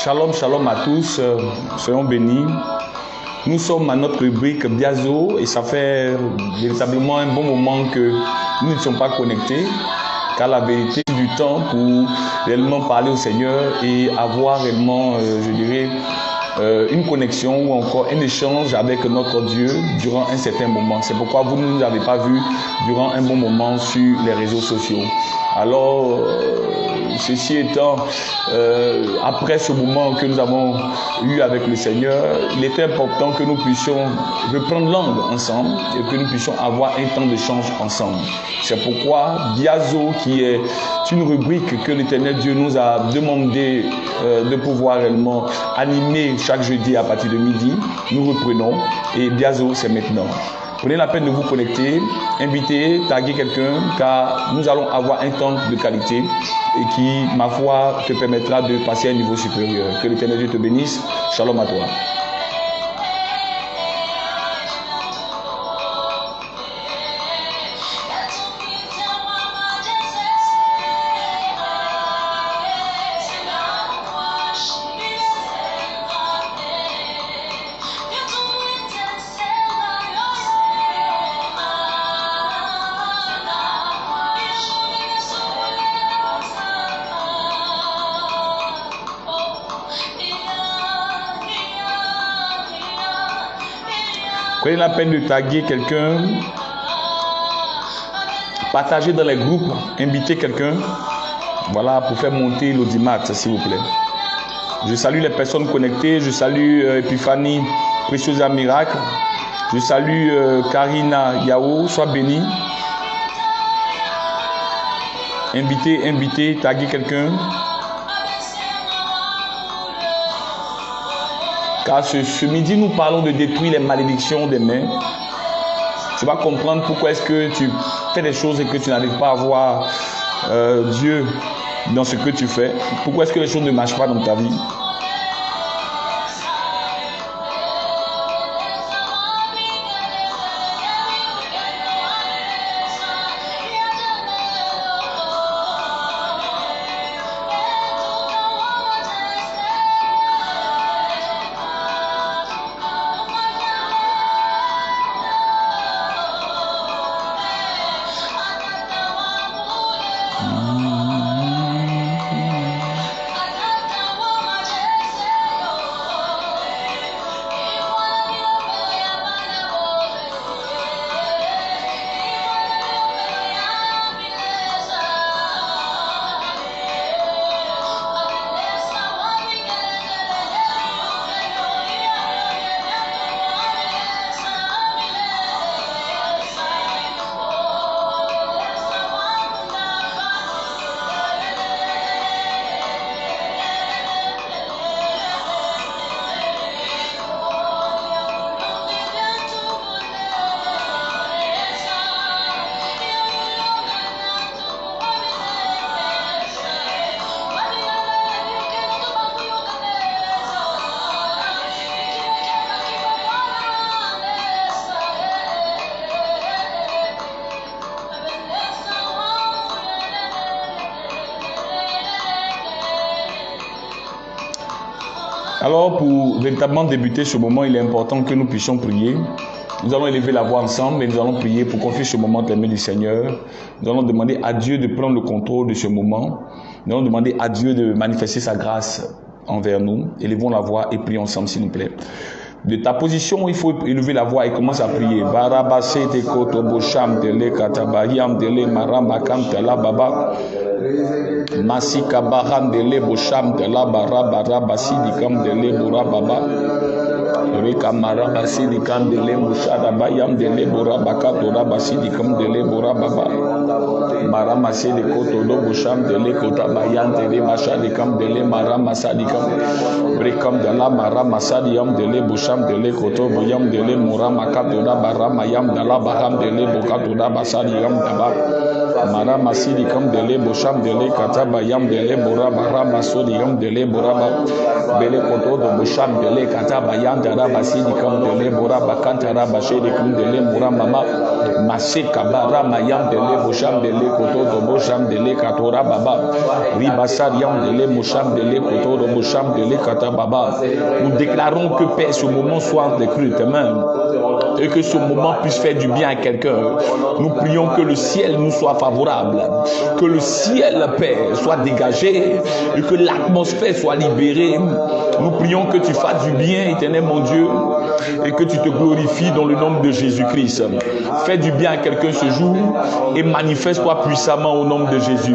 Shalom, shalom à tous, soyons bénis. Nous sommes à notre rubrique Biazo et ça fait véritablement un bon moment que nous ne sommes pas connectés, car la vérité du temps pour réellement parler au Seigneur et avoir réellement, une connexion ou encore un échange avec notre Dieu durant un certain moment. C'est pourquoi vous ne nous avez pas vus durant un bon moment sur les réseaux sociaux. Alors, ceci étant, après ce moment que nous avons eu avec le Seigneur, il était important que nous puissions reprendre langue ensemble et que nous puissions avoir un temps d'échange ensemble. C'est pourquoi Biazo, qui est une rubrique que l'Éternel Dieu nous a demandé de pouvoir réellement animer chaque jeudi à partir de midi, nous reprenons et Biazo, c'est maintenant. Prenez la peine de vous connecter, invitez, taguez quelqu'un, car nous allons avoir un temps de qualité et qui, ma foi, te permettra de passer à un niveau supérieur. Que l'Éternel Dieu te bénisse. Shalom à toi. Prenez la peine de taguer quelqu'un, partagez dans les groupes, invitez quelqu'un, voilà, pour faire monter l'audimat, s'il vous plaît. Je salue les personnes connectées, je salue Epiphanie, Précieuse Miracle, je salue Karina Yao, sois bénie. Invitez, taguez quelqu'un. Car ce midi, nous parlons de détruire les malédictions des mains. Tu vas comprendre pourquoi est-ce que tu fais des choses et que tu n'arrives pas à voir Dieu dans ce que tu fais. Pourquoi est-ce que les choses ne marchent pas dans ta vie. Alors, pour véritablement débuter ce moment, il est important que nous puissions prier. Nous allons élever la voix ensemble et nous allons prier pour confier ce moment dans les mains du Seigneur. Nous allons demander à Dieu de prendre le contrôle de ce moment. Nous allons demander à Dieu de manifester sa grâce envers nous. Élevons la voix et prions ensemble, s'il nous plaît. De ta position, il faut élever la voix et commencer à prier. Barabasete kotobosham tele katabayam tele marambakam tela baba. Masika baram dele bosham tela barabara basidikam dele borababa. Reka marabasidikam dele boshada bayam dele borabaka tora basidikam dele borababa. Maramasede kotodo bosham dele kotabayam dele mashadikam dele maramasadikam. Brekam dela maramasadiam dele bosham dele koto boyam dele muramaka tora baramayam dela baham dele bokatora basadiyam daba. Maramasidi dele bosham dele katabayam dele borabara masodiyam dele boraba. Bele koto do bosham dele katabayam dela basidi dele boraba kantara bashedi dele muramama. Masé Kabara Mayam Dele Bosham Dele Koto Bosham Dele Katora Baba Ribasar Yam Dele Mosham Dele Koto Bosham Dele Kata Baba. Nous déclarons que Père, ce moment soit décrit tes mains et que ce moment puisse faire du bien à quelqu'un. Nous prions que le ciel nous soit favorable, que le ciel, Père, soit dégagé et que l'atmosphère soit libérée. Nous prions que tu fasses du bien, éternel mon Dieu, et que tu te glorifies dans le nom de Jésus-Christ. Fais du bien à quelqu'un ce jour et manifeste-toi puissamment au nom de Jésus.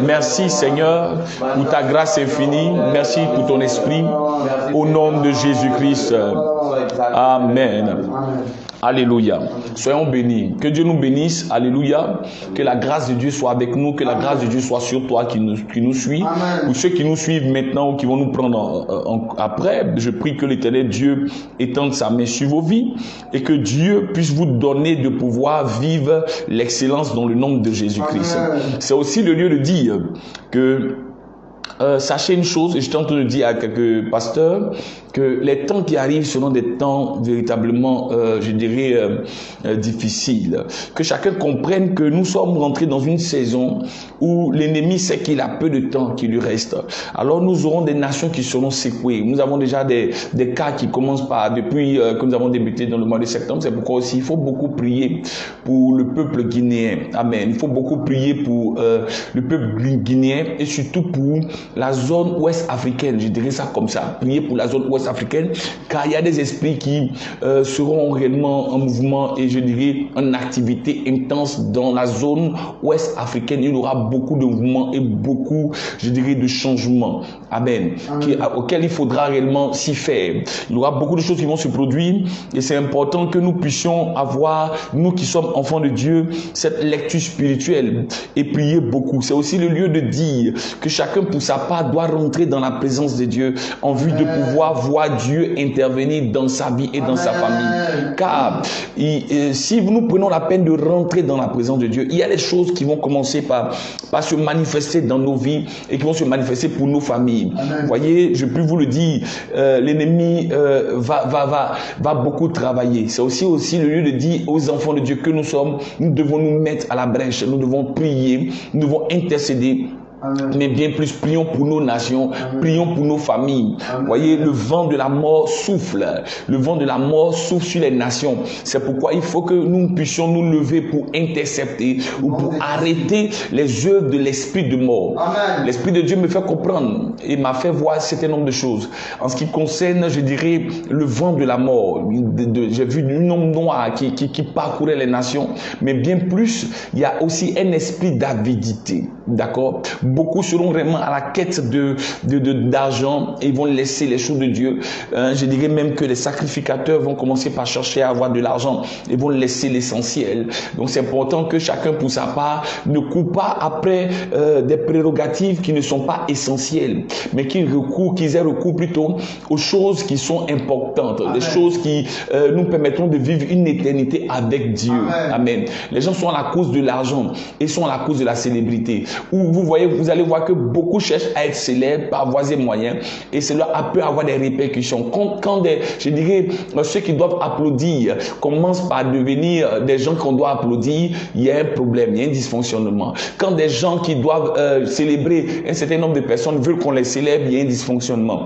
Merci Seigneur pour ta grâce infinie. Merci pour ton esprit. Au nom de Jésus-Christ. Amen. Alléluia. Soyons bénis. Que Dieu nous bénisse. Alléluia. Que la grâce de Dieu soit avec nous. Que la grâce de Dieu soit sur toi qui nous suit. Pour ceux qui nous suivent maintenant ou qui vont nous prendre après, je prie que l'Éternel Dieu étende sa main sur vos vies et que Dieu puisse vous donner de pouvoir vivre l'excellence dans le nom de Jésus-Christ. C'est aussi le lieu de dire que sachez une chose, et je t'entends le dire à quelques pasteurs, que les temps qui arrivent seront des temps véritablement, je dirais, difficiles. Que chacun comprenne que nous sommes rentrés dans une saison où l'ennemi sait qu'il a peu de temps qui lui reste. Alors nous aurons des nations qui seront secouées. Nous avons déjà des cas qui commencent depuis que nous avons débuté dans le mois de septembre. C'est pourquoi aussi il faut beaucoup prier pour le peuple guinéen. Amen. Il faut beaucoup prier pour le peuple guinéen et surtout pour la zone ouest africaine. Je dirais ça comme ça. Prier pour la zone ouest africaine, car il y a des esprits qui seront réellement en mouvement et je dirais en activité intense dans la zone ouest africaine. Il y aura beaucoup de mouvements et beaucoup, je dirais, de changements. Amen. Auxquels il faudra réellement s'y faire. Il y aura beaucoup de choses qui vont se produire et c'est important que nous puissions avoir, nous qui sommes enfants de Dieu, cette lecture spirituelle et prier beaucoup. C'est aussi le lieu de dire que chacun pour sa part doit rentrer dans la présence de Dieu en vue de pouvoir voir Dieu intervenir dans sa vie et dans sa famille. Car si nous prenons la peine de rentrer dans la présence de Dieu, il y a des choses qui vont commencer par se manifester dans nos vies et qui vont se manifester pour nos familles. Vous voyez, je peux vous le dire, l'ennemi va beaucoup travailler. C'est aussi le lieu de dire aux enfants de Dieu que nous sommes, nous devons nous mettre à la brèche, nous devons prier, nous devons intercéder. Amen. Mais bien plus, prions pour nos nations, prions pour nos familles. Vous voyez, le vent de la mort souffle. Le vent de la mort souffle sur les nations. C'est pourquoi il faut que nous puissions nous lever pour intercepter ou pour arrêter les œuvres de l'esprit de mort. L'esprit de Dieu me fait comprendre et m'a fait voir un certain nombre de choses. En ce qui concerne, je dirais, le vent de la mort. J'ai vu un homme noir qui parcourait les nations. Mais bien plus, il y a aussi un esprit d'avidité. D'accord? Beaucoup seront vraiment à la quête d'argent et vont laisser les choses de Dieu. Je dirais même que les sacrificateurs vont commencer par chercher à avoir de l'argent et vont laisser l'essentiel. Donc c'est important que chacun pour sa part ne court pas après des prérogatives qui ne sont pas essentielles, mais qu'ils aient recours plutôt aux choses qui sont importantes, les choses qui nous permettront de vivre une éternité avec Dieu. Amen. Les gens sont à la cause de l'argent et sont à la cause de la célébrité. Où vous allez voir que beaucoup cherchent à être célèbres par voies et moyens et cela peut avoir des répercussions. Quand je dirais, ceux qui doivent applaudir commencent par devenir des gens qu'on doit applaudir, il y a un problème, il y a un dysfonctionnement. Quand des gens qui doivent célébrer un certain nombre de personnes veulent qu'on les célèbre, il y a un dysfonctionnement.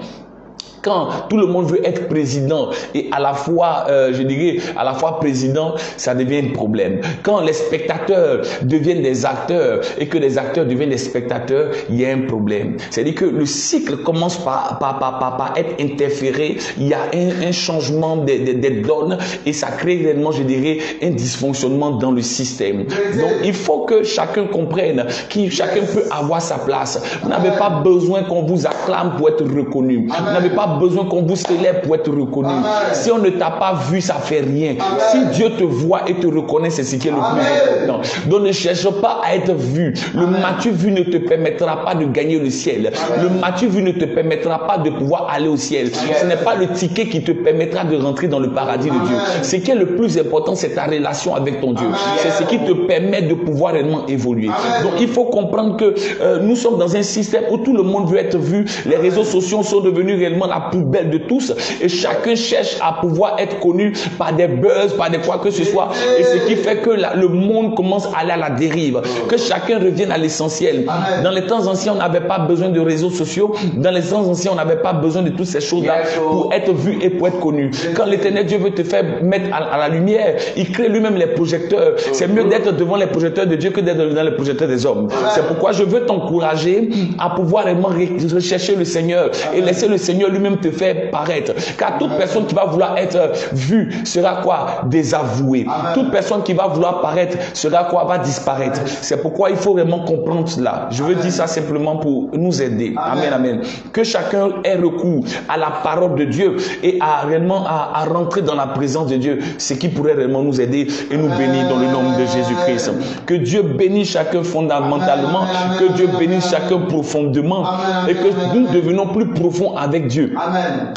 Quand tout le monde veut être président et à la fois, je dirais, à la fois président, ça devient un problème. Quand les spectateurs deviennent des acteurs et que les acteurs deviennent des spectateurs, il y a un problème. C'est-à-dire que le cycle commence par être interféré, il y a un changement des donnes et ça crée réellement, je dirais, un dysfonctionnement dans le système. Donc, il faut que chacun comprenne que chacun peut avoir sa place. Vous n'avez pas besoin qu'on vous acclame pour être reconnu. Vous n'avez pas besoin qu'on vous célèbre pour être reconnu. Amen. Si on ne t'a pas vu, ça fait rien. Amen. Si Dieu te voit et te reconnaît, c'est ce qui est le plus important. Donc ne cherche pas à être vu. Le m'as-tu vu ne te permettra pas de gagner le ciel. Amen. Le m'as-tu vu ne te permettra pas de pouvoir aller au ciel. Amen. Ce n'est pas le ticket qui te permettra de rentrer dans le paradis de Dieu. Ce qui est le plus important, c'est ta relation avec ton Dieu. C'est ce qui te permet de pouvoir réellement évoluer. Amen. Donc il faut comprendre que nous sommes dans un système où tout le monde veut être vu. Les réseaux sociaux sont devenus réellement la poubelle de tous et chacun cherche à pouvoir être connu par des buzz, par des quoi que ce soit. Et ce qui fait que le monde commence à aller à la dérive. Que chacun revienne à l'essentiel. Dans les temps anciens, on n'avait pas besoin de réseaux sociaux. Dans les temps anciens, on n'avait pas besoin de toutes ces choses-là pour être vu et pour être connu. Quand l'Éternel Dieu veut te faire mettre à la lumière, il crée lui-même les projecteurs. C'est mieux d'être devant les projecteurs de Dieu que d'être dans les projecteurs des hommes. C'est pourquoi je veux t'encourager à pouvoir vraiment rechercher le Seigneur et laisser le Seigneur lui-même te faire paraître. Car toute personne qui va vouloir être vue sera quoi? Désavouée. Toute personne qui va vouloir paraître sera quoi? Va disparaître. C'est pourquoi il faut vraiment comprendre cela. Je veux dire ça simplement pour nous aider. Amen, amen. Que chacun ait recours à la parole de Dieu et réellement à rentrer dans la présence de Dieu, ce qui pourrait réellement nous aider et nous bénir dans le nom de Jésus-Christ. Que Dieu bénisse chacun fondamentalement, que Dieu bénisse chacun profondément et que nous devenons plus profonds avec Dieu.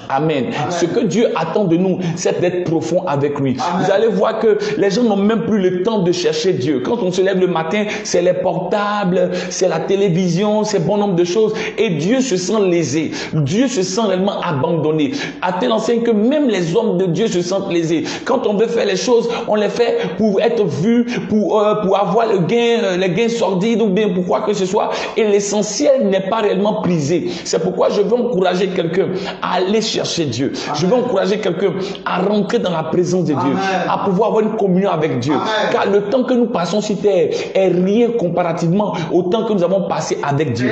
Amen. Ce que Dieu attend de nous, c'est d'être profond avec lui. Vous allez voir que les gens n'ont même plus le temps de chercher Dieu. Quand on se lève le matin, c'est les portables, c'est la télévision, c'est bon nombre de choses et Dieu se sent lésé. Dieu se sent réellement abandonné. À tel enseigne que même les hommes de Dieu se sentent lésés. Quand on veut faire les choses, on les fait pour être vu, pour avoir les gains sordides ou bien pour quoi que ce soit. Et l'essentiel n'est pas réellement prisé. C'est pourquoi je veux encourager quelqu'un à aller chercher Dieu. Je veux encourager quelqu'un à rentrer dans la présence de Dieu, à pouvoir avoir une communion avec Dieu. Car le temps que nous passons sur terre est rien comparativement au temps que nous avons passé avec Dieu.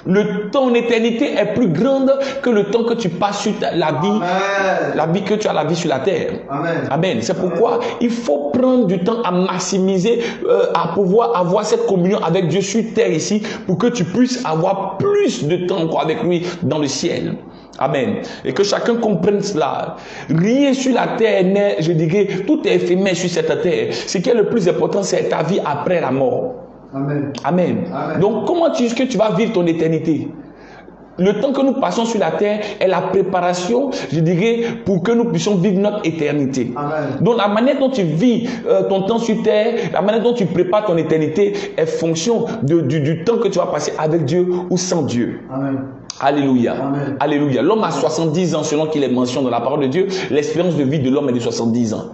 Le temps en éternité est plus grande que le temps que tu passes sur la vie que tu as la vie sur la terre. Amen. C'est pourquoi il faut prendre du temps à maximiser, à pouvoir avoir cette communion avec Dieu sur terre ici, pour que tu puisses avoir plus de temps encore avec lui dans le ciel. Amen. Et que chacun comprenne cela. Rien sur la terre n'est, je dirais, tout est éphémère sur cette terre. Ce qui est le plus important, c'est ta vie après la mort. Amen. Amen. Donc, comment est-ce que tu vas vivre ton éternité? Le temps que nous passons sur la terre est la préparation, je dirais, pour que nous puissions vivre notre éternité. Amen. Donc, la manière dont tu vis ton temps sur terre, la manière dont tu prépares ton éternité est fonction du temps que tu vas passer avec Dieu ou sans Dieu. Amen. Alléluia. Amen. Alléluia. L'homme a 70 ans, selon qu'il est mentionné dans la parole de Dieu. L'espérance de vie de l'homme est de 70 ans.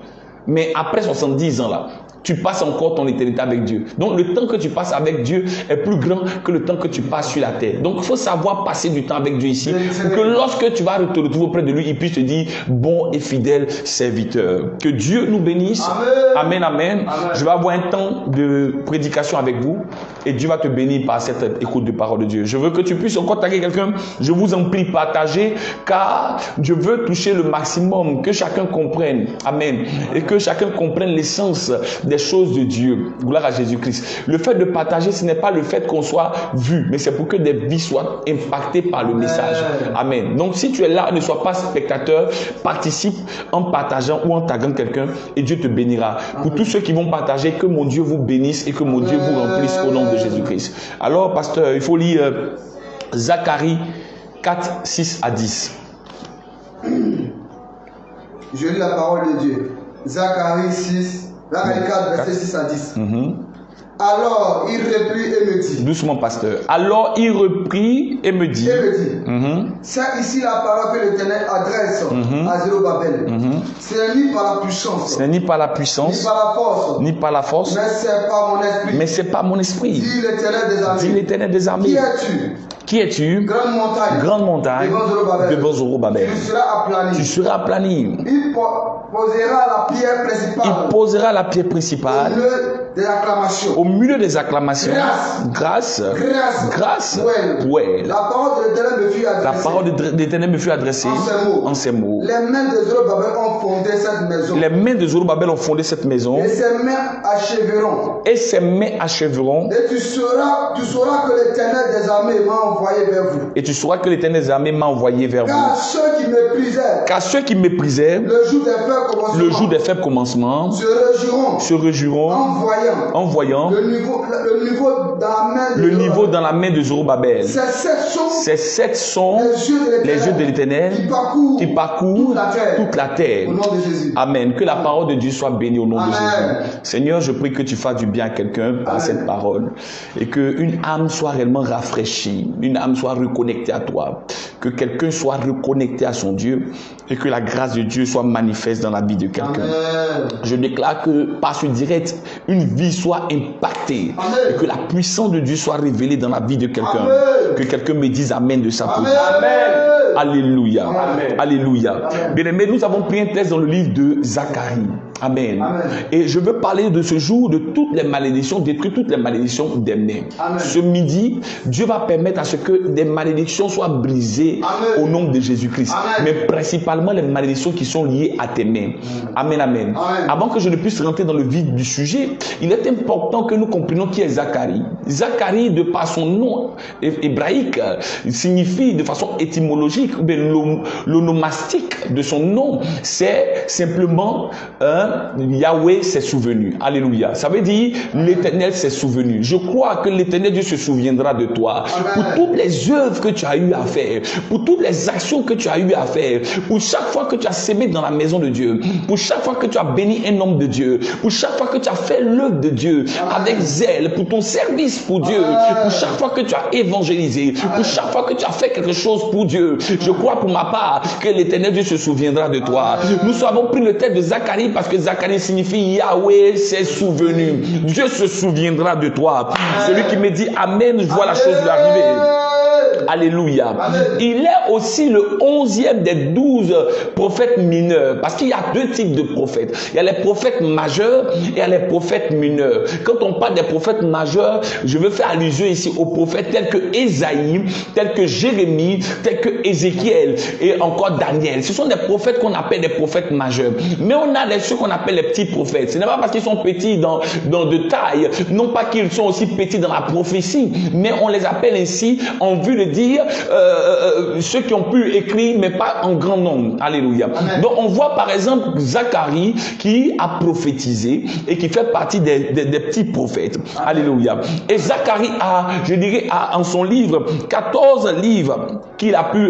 Mais après 70 ans là, tu passes encore ton éternité avec Dieu. Donc le temps que tu passes avec Dieu est plus grand que le temps que tu passes sur la terre. Donc il faut savoir passer du temps avec Dieu ici pour que lorsque tu vas te retrouver auprès de lui, il puisse te dire bon et fidèle serviteur. Que Dieu nous bénisse. Amen, amen. Je vais avoir un temps de prédication avec vous et Dieu va te bénir par cette écoute de parole de Dieu. Je veux que tu puisses encore taguer quelqu'un. Je vous en prie, partagez car je veux toucher le maximum, que chacun comprenne. Amen. Et que chacun comprenne l'essence des choses de Dieu. Gloire à Jésus-Christ. Le fait de partager, ce n'est pas le fait qu'on soit vu, mais c'est pour que des vies soient impactées par le message. Amen. Donc si tu es là, ne sois pas spectateur, participe en partageant ou en taguant quelqu'un et Dieu te bénira. Pour tous ceux qui vont partager, que mon Dieu vous bénisse et que mon Dieu vous remplisse au nom de Jésus-Christ. Alors, pasteur, il faut lire Zacharie 4, 6 à 10. Je lis la parole de Dieu. Zacharie 4, verset 6 à 10. Alors il reprit et me dit. Doucement, pasteur. Alors il reprit et me dit. C'est ici la parole que l'Éternel adresse à Zérubabel. Ce n'est ni par la puissance. Ce n'est ni par la puissance. Ni par la force. Ni par la force. Mais c'est par mon esprit. Mais c'est par mon esprit. Dit l'Éternel des armées. Dit l'Éternel des armées. Qui es-tu? Qui es-tu? Grande montagne. Grande montagne. Devant Zorobabel. Tu seras aplani. Tu seras aplani. Il posera la pierre principale. Il posera la pierre principale. Au milieu des acclamations. Au milieu des acclamations. Grâce. Ouais. La parole de l'Éternel me fut adressée. La parole de l'Éternel me fut adressée en ces mots. Les mains de Zorobabel ont fondé cette maison. Les mains de Zorobabel ont fondé cette maison. Et ses mains achèveront. Et ses mains achèveront. Et tu sauras que l'Éternel des armées m'a envoyé vers vous. Et tu sauras que l'Éternel des armées m'a envoyé vers vous. Car ceux qui méprisaient. Le jour des faibles commencements. Se réjouiront. voyant le niveau dans la main de Zorobabel. Ces sept sont les yeux de l'Éternel qui parcourent toute la terre. Au nom de Jésus. Amen. Que la parole de Dieu soit bénie au nom de Jésus. Seigneur, je prie que tu fasses du bien à quelqu'un par cette parole et qu'une âme soit réellement rafraîchie, une âme soit reconnectée à toi, que quelqu'un soit reconnecté à son Dieu et que la grâce de Dieu soit manifeste dans la vie de quelqu'un. Je déclare que par ce direct, une vie soit impactée et que la puissance de Dieu soit révélée dans la vie de quelqu'un. Que quelqu'un me dise Amen de sa position. Alléluia. Amen. Alléluia. Bien-aimés, nous avons pris un texte dans le livre de Zacharie. Amen. Amen. Et je veux parler de ce jour de toutes les malédictions, détruire toutes les malédictions d'Emné. Ce midi, Dieu va permettre à ce que des malédictions soient brisées au nom de Jésus-Christ. Mais principalement les malédictions qui sont liées à tes mains. Amen, amen. Avant que je ne puisse rentrer dans le vif du sujet, il est important que nous comprenions qui est Zacharie. Zacharie, de par son nom hébraïque, signifie de façon étymologique, l'onomastique de son nom, c'est simplement Yahweh s'est souvenu. Alléluia. Ça veut dire l'Éternel s'est souvenu. Je crois que l'Éternel Dieu se souviendra de toi. Pour toutes les œuvres que tu as eu à faire, pour toutes les actions que tu as eu à faire, pour chaque fois que tu as sémé dans la maison de Dieu, pour chaque fois que tu as béni un homme de Dieu, pour chaque fois que tu as fait l'œuvre de Dieu avec zèle, pour ton service pour Dieu, pour chaque fois que tu as évangélisé, pour chaque fois que tu as fait quelque chose pour Dieu, je crois pour ma part que l'Éternel Dieu se souviendra de toi. Nous avons pris le texte de Zacharie parce que Zacharie signifie Yahweh s'est souvenu. Dieu se souviendra de toi. Celui qui me dit Amen, je vois la chose lui arriver. Alléluia. Amen. Il est aussi le 11e des 12 prophètes mineurs. Parce qu'il y a deux types de prophètes. Il y a les prophètes majeurs et il y a les prophètes mineurs. Quand on parle des prophètes majeurs, je veux faire allusion ici aux prophètes tels que Ésaïe, tels que Jérémie, tels que Ézéchiel et encore Daniel. Ce sont des prophètes qu'on appelle des prophètes majeurs. Mais on a ceux qu'on appelle les petits prophètes. Ce n'est pas parce qu'ils sont petits dans de taille, non pas qu'ils sont aussi petits dans la prophétie, mais on les appelle ainsi en vue de dire ceux qui ont pu écrire, mais pas en grand nombre. Alléluia. Amen. Donc on voit par exemple Zacharie qui a prophétisé et qui fait partie des petits prophètes. Amen. Alléluia. Et Zacharie a, je dirais, en son livre, 14 livres qu'il a pu,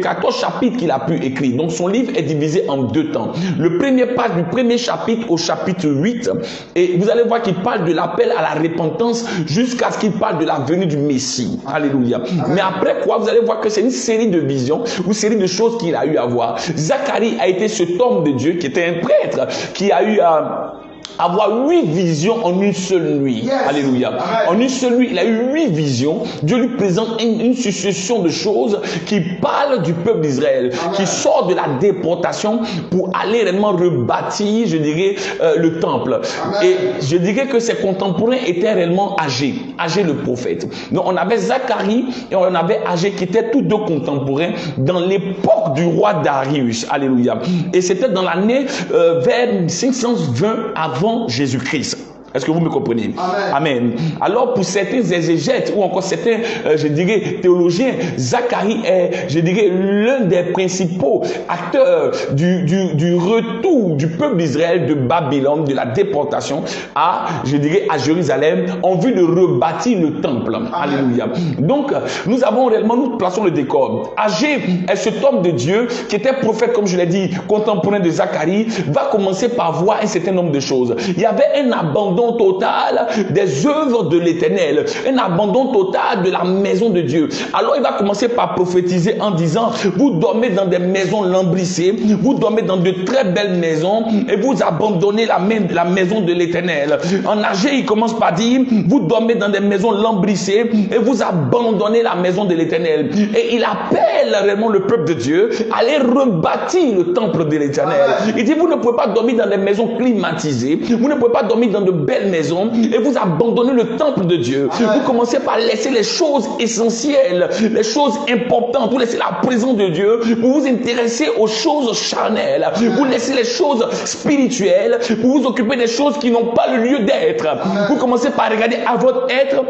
14 chapitres qu'il a pu écrire. Donc son livre est divisé en deux temps. Le premier passe du premier chapitre au chapitre 8 et vous allez voir qu'il parle de l'appel à la repentance jusqu'à ce qu'il parle de la venue du Messie. Alléluia. Amen. Mais après quoi, vous allez voir que c'est une série de visions ou série de choses qu'il a eu à voir. Zacharie a été cet homme de Dieu qui était un prêtre, qui a eu à avoir 8 visions en une seule nuit. Yes. Alléluia. Amen. En une seule nuit, il a eu 8 visions. Dieu lui présente une succession de choses qui parlent du peuple d'Israël, qui sort de la déportation pour aller réellement rebâtir, je dirais, le temple. Amen. Et je dirais que ses contemporains étaient réellement âgés le prophète. Donc on avait Zacharie et on avait Agé qui étaient tous deux contemporains dans l'époque du roi Darius. Alléluia. Et c'était dans l'année vers 520 avant Jésus-Christ. Est-ce que vous me comprenez? Amen. Amen. Alors pour certains exégètes ou encore certains, je dirais, théologiens, Zacharie est, je dirais, l'un des principaux acteurs du retour du peuple d'Israël de Babylone, de la déportation à, je dirais, à Jérusalem, en vue de rebâtir le temple. Amen. Alléluia. Donc, nous avons réellement, nous plaçons le décor. Agé est cet homme de Dieu qui était prophète, comme je l'ai dit, contemporain de Zacharie, va commencer par voir un certain nombre de choses. Il y avait un abandon total des œuvres de l'Éternel, un abandon total de la maison de Dieu. Alors il va commencer par prophétiser en disant, vous dormez dans des maisons lambrissées, vous dormez dans de très belles maisons et vous abandonnez la maison de l'Éternel. En Agé, il commence par dire, vous dormez dans des maisons lambrissées et vous abandonnez la maison de l'Éternel. Et il appelle réellement le peuple de Dieu à aller rebâtir le temple de l'Éternel. Il dit, vous ne pouvez pas dormir dans des maisons climatisées, vous ne pouvez pas dormir dans de belles maison et vous abandonnez le temple de Dieu. Amen. Vous commencez par laisser les choses essentielles, les choses importantes, vous laissez la présence de Dieu, vous vous intéressez aux choses charnelles, vous laissez les choses spirituelles, vous vous occupez des choses qui n'ont pas le lieu d'être. Vous commencez par regarder à votre être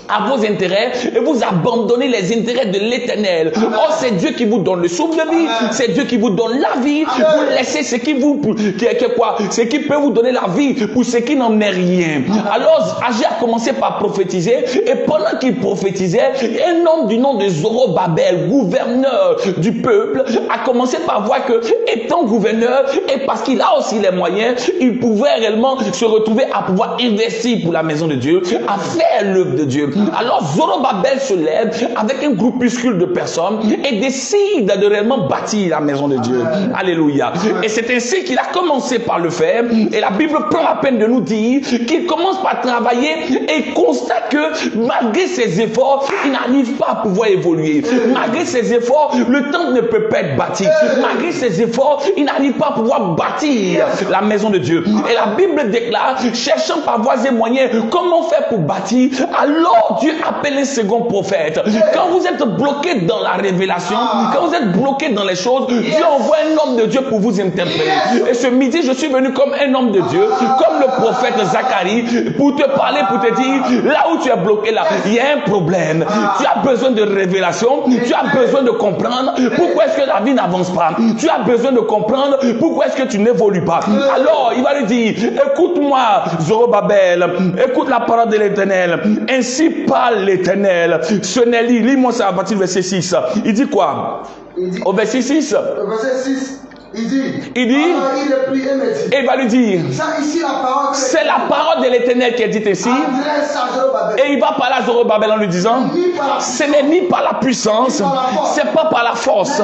à vos intérêts et vous abandonnez les intérêts de l'Éternel. Oh, c'est Dieu qui vous donne le souffle de vie, c'est Dieu qui vous donne la vie. Vous laissez ce qui ce qui peut vous donner la vie pour ce qui n'en est rien. Alors, Agé a commencé par prophétiser, et pendant qu'il prophétisait, un homme du nom de Zorobabel, gouverneur du peuple, a commencé par voir que, étant gouverneur, et parce qu'il a aussi les moyens, il pouvait réellement se retrouver à pouvoir investir pour la maison de Dieu, à faire l'œuvre de Dieu. Alors Zorobabel se lève avec un groupuscule de personnes et décide de réellement bâtir la maison de Dieu. Alléluia. Et c'est ainsi qu'il a commencé par le faire, et la Bible prend la peine de nous dire qu'il commence par travailler et constate que malgré ses efforts, il n'arrive pas à pouvoir évoluer. Malgré ses efforts, le temple ne peut pas être bâti. Malgré ses efforts, il n'arrive pas à pouvoir bâtir la maison de Dieu. Et la Bible déclare, cherchant par voies et moyens, comment faire pour bâtir. Alors Dieu appelle un second prophète. Quand vous êtes bloqué dans la révélation, quand vous êtes bloqué dans les choses, Dieu envoie un homme de Dieu pour vous interpeller. Et ce midi, je suis venu comme un homme de Dieu, comme le prophète Zacharie, pour te parler, pour te dire, là où tu es bloqué, là, il y a un problème. Tu as besoin de révélation, tu as besoin de comprendre pourquoi est-ce que la vie n'avance pas. Tu as besoin de comprendre pourquoi est-ce que tu n'évolues pas. Alors, il va lui dire, écoute-moi, Zorobabel, écoute la parole de l'Éternel. Ainsi parle l'Éternel. Ce n'est lis-moi ça à partir du verset 6. Il dit quoi? Au verset 6. Au verset 6. Il dit, il est pris et il va lui dire, c'est la parole de l'Éternel qui est dite ici. Et il va parler à Zorobabel en lui disant, ce n'est ni par la puissance, c'est pas par la force,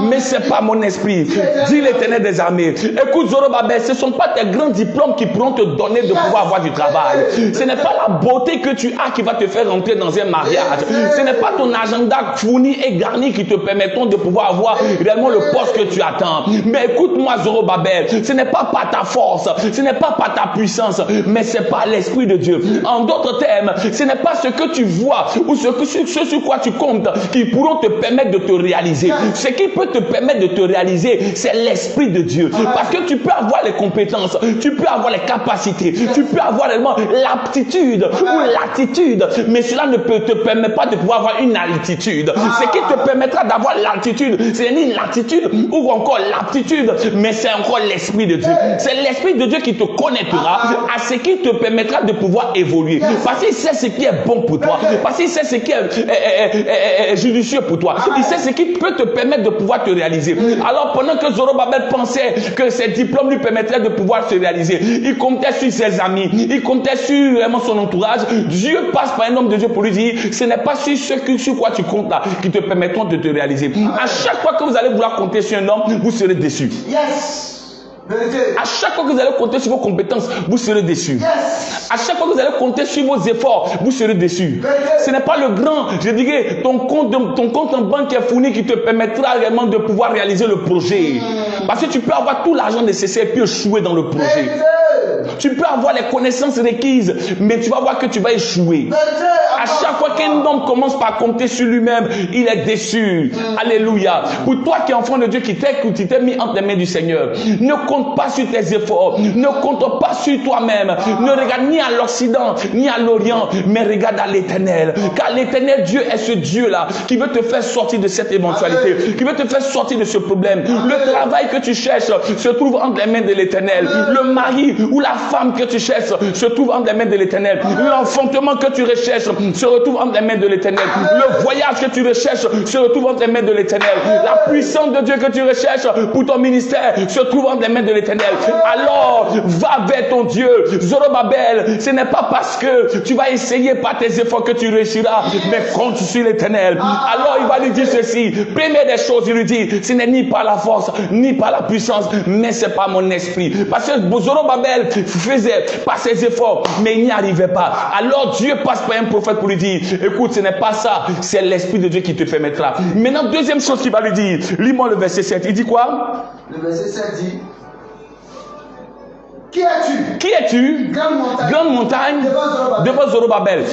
mais c'est par mon esprit, dit l'Éternel des armées. Écoute Zorobabel, ce ne sont pas tes grands diplômes qui pourront te donner de pouvoir avoir du travail. Ce n'est pas la beauté que tu as qui va te faire entrer dans un mariage. Ce n'est pas ton agenda fourni et garni qui te permettront de pouvoir avoir réellement le poste que tu attends. Mais écoute-moi Zorobabel, ce n'est pas par ta force, ce n'est pas par ta puissance, mais c'est par l'Esprit de Dieu. En d'autres termes, ce n'est pas ce que tu vois ou ce sur quoi tu comptes qui pourront te permettre de te réaliser. Ce qui peut te permettre de te réaliser, c'est l'Esprit de Dieu. Parce que tu peux avoir les compétences, tu peux avoir les capacités, tu peux avoir réellement l'aptitude ou l'attitude, mais cela ne te permet pas de pouvoir avoir une altitude. Ce qui te permettra d'avoir l'altitude, c'est ni l'attitude ou encore l'aptitude, mais c'est encore l'Esprit de Dieu. C'est l'Esprit de Dieu qui te connectera à ce qui te permettra de pouvoir évoluer. Parce qu'il sait ce qui est bon pour toi. Parce qu'il sait ce qui est judicieux pour toi. Il sait ce qui peut te permettre de pouvoir te réaliser. Alors pendant que Zorobabel pensait que ses diplômes lui permettraient de pouvoir se réaliser, il comptait sur ses amis, il comptait sur vraiment son entourage. Dieu passe par un homme de Dieu pour lui dire, ce n'est pas sur quoi tu comptes là qui te permettront de te réaliser. À chaque fois que vous allez vouloir compter sur un homme, vous serez déçu. Yes. À chaque fois que vous allez compter sur vos compétences, vous serez déçu. Yes. À chaque fois que vous allez compter sur vos efforts, vous serez déçu. Ce n'est pas le grand, je dirais, ton compte en banque est fourni qui te permettra réellement de pouvoir réaliser le projet. Parce que tu peux avoir tout l'argent nécessaire puis échouer dans le projet. Tu peux avoir les connaissances requises, mais tu vas voir que tu vas échouer. À chaque fois qu'un homme commence par compter sur lui-même, il est déçu. Alléluia. Pour toi qui es enfant de Dieu, qui t'es mis entre les mains du Seigneur, ne compte pas sur tes efforts, ne compte pas sur toi-même, ne regarde ni à l'Occident, ni à l'Orient, mais regarde à l'Éternel. Car l'Éternel Dieu est ce Dieu-là qui veut te faire sortir de cette éventualité, qui veut te faire sortir de ce problème. Le travail que tu cherches se trouve entre les mains de l'Éternel. Le mari ou la femme que tu cherches se trouve entre les mains de l'Éternel. L'enfantement que tu recherches se retrouve entre les mains de l'Éternel. Le voyage que tu recherches se retrouve entre les mains de l'Éternel. La puissance de Dieu que tu recherches pour ton ministère se trouve entre les mains de l'Éternel. Alors, va vers ton Dieu. Zorobabel, ce n'est pas parce que tu vas essayer par tes efforts que tu réussiras, mais compte sur l'Éternel. Alors, il va lui dire ceci. Première des choses, il lui dit, ce n'est ni par la force, ni par la puissance, mais c'est par mon esprit. Parce que Zorobabel faisait par ses efforts, mais il n'y arrivait pas. Alors, Dieu passe par un prophète pour lui dire, écoute, ce n'est pas ça, c'est l'Esprit de Dieu qui te permettra. Maintenant, deuxième chose qu'il va lui dire, lis-moi le verset 7. Il dit quoi? Le verset 7 dit, qui es-tu? Qui es-tu? Grande montagne devant Zorobabel.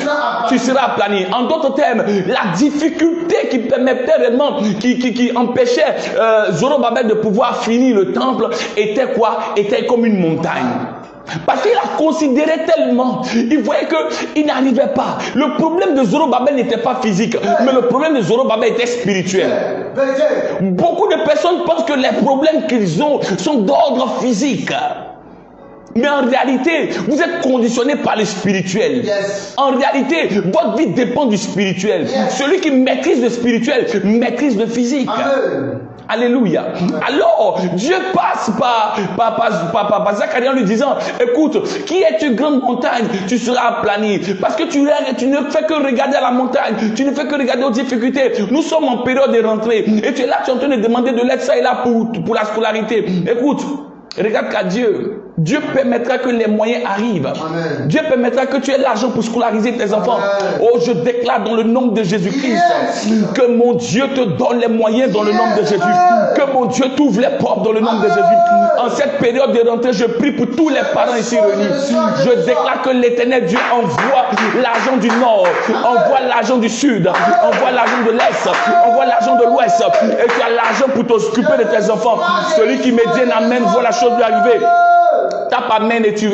Tu seras aplani. En d'autres termes, la difficulté qui permettait réellement, qui empêchait Zorobabel de pouvoir finir le temple était quoi? Était comme une montagne. Parce qu'il a considéré tellement, il voyait qu'il n'arrivait pas. Le problème de Zorobabel n'était pas physique, mais le problème de Zorobabel était spirituel. Beaucoup de personnes pensent que les problèmes qu'ils ont sont d'ordre physique. Mais en réalité, vous êtes conditionné par le spirituel. Yes. En réalité, votre vie dépend du spirituel. Yes. Celui qui maîtrise le spirituel maîtrise le physique. Amen. Alléluia. Alors, Dieu passe par Zacharie en lui disant, écoute, qui est une grande montagne, tu seras aplani. Parce que tu ne fais que regarder à la montagne, tu ne fais que regarder aux difficultés. Nous sommes en période de rentrée. Et tu es là, tu es en train de demander de l'aide, ça et là pour la scolarité. Écoute, regarde qu'à Dieu. Dieu permettra que les moyens arrivent. Amen. Dieu permettra que tu aies l'argent pour scolariser tes enfants. Amen. Oh, je déclare dans le nom de Jésus-Christ que mon Dieu te donne les moyens dans le nom de Jésus. Que mon Dieu t'ouvre les portes dans le nom de Jésus. En cette période de rentrée, je prie pour tous les parents ici réunis. Je déclare que l'Éternel Dieu envoie l'argent du nord, envoie l'argent du sud, envoie l'argent de l'est, envoie l'argent de l'ouest. Et tu as l'argent pour t'occuper de tes enfants. Celui qui me dit amen, voit la chose lui arriver. Tape amen et tu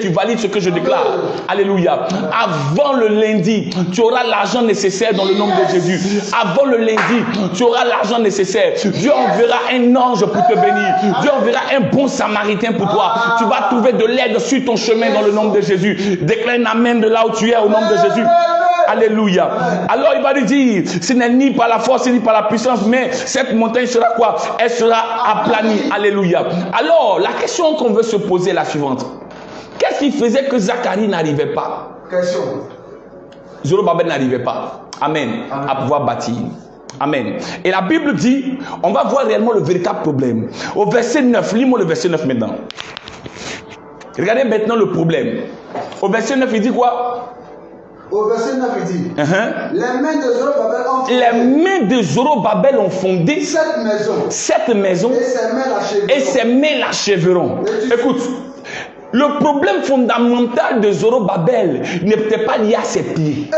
valides ce que je déclare. Alléluia. Avant le lundi, tu auras l'argent nécessaire dans le nom de Jésus. Avant le lundi, tu auras l'argent nécessaire. Dieu enverra un ange pour te bénir. Dieu enverra un bon samaritain pour toi. Tu vas trouver de l'aide sur ton chemin dans le nom de Jésus. Déclare un amen de là où tu es au nom de Jésus. Alléluia. Alors il va lui dire, ce n'est ni par la force ni par la puissance, mais cette montagne sera quoi? Elle sera aplanie. Alléluia. Alors la question qu'on veut se poser est la suivante. Qu'est-ce qui faisait que Zacharie n'arrivait pas? Question. Zorobabel n'arrivait pas. Amen. À pouvoir bâtir. Amen. Et la Bible dit, on va voir réellement le véritable problème. Au verset 9, lis-moi le verset 9 maintenant. Regardez maintenant le problème. Au verset 9, il dit quoi? Au verset 9, il dit, les mains de Zorobabel ont fondé, les mains de Zorobabel ont fondé cette maison et ses mains l'achèveront. Écoute, le problème fondamental de Zorobabel n'était pas lié à ses pieds,